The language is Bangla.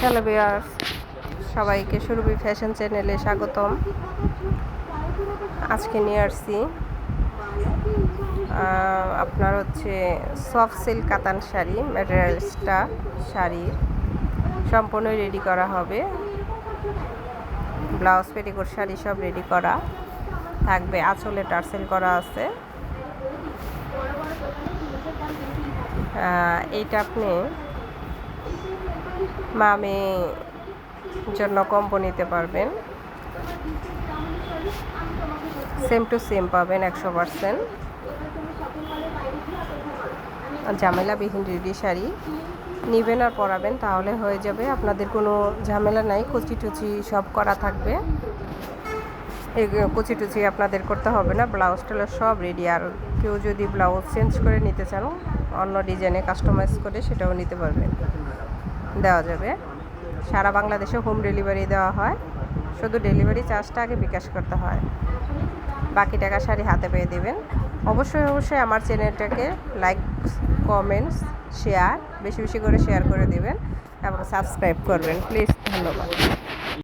হ্যালো ভিউয়ার্স, সবাইকে সুরভি ফ্যাশন চ্যানেলে স্বাগতম। আজকে নিয়ে আসছি আপনার সফট সিল্ক কাতান শাড়ি। ম্যাটেরিয়ালসটা শাড়ির সম্পূর্ণ রেডি করা হবে। ব্লাউজ, পেটিকোট, শাড়ি সব রেডি করা থাকবে। আঁচলে টার্সেল করা আছে। এইটা আপনি মামে জন্য কম্বো নিতে পারবেন। সেম টু সেম পাবেন 100%। ঝামেলাবিহীন রেডি শাড়ি নেবেন আর পরাবেন, তাহলে হয়ে যাবে। আপনাদের কোনো ঝামেলা নাই। কুচি টুচি সব করা থাকবে। এই কুচি টুচি আপনাদের করতে হবে না। ব্লাউজ টেলা সব রেডি। আর কেউ যদি ব্লাউজ চেঞ্জ করে নিতে চান, অন্য ডিজাইনে কাস্টমাইজ করে, সেটাও নিতে পারবেন, দেওয়া যাবে। সারা বাংলাদেশে হোম ডেলিভারি দেওয়া হয়। শুধু ডেলিভারি চার্জটা আগে বিকাশ করতে হয়, বাকি টাকা শাড়ি হাতে পেয়ে দেবেন। অবশ্যই আমার চ্যানেলটাকে লাইক, কমেন্টস, শেয়ার বেশি বেশি করে শেয়ার করে দেবেন এবং সাবস্ক্রাইব করবেন প্লিজ। ধন্যবাদ।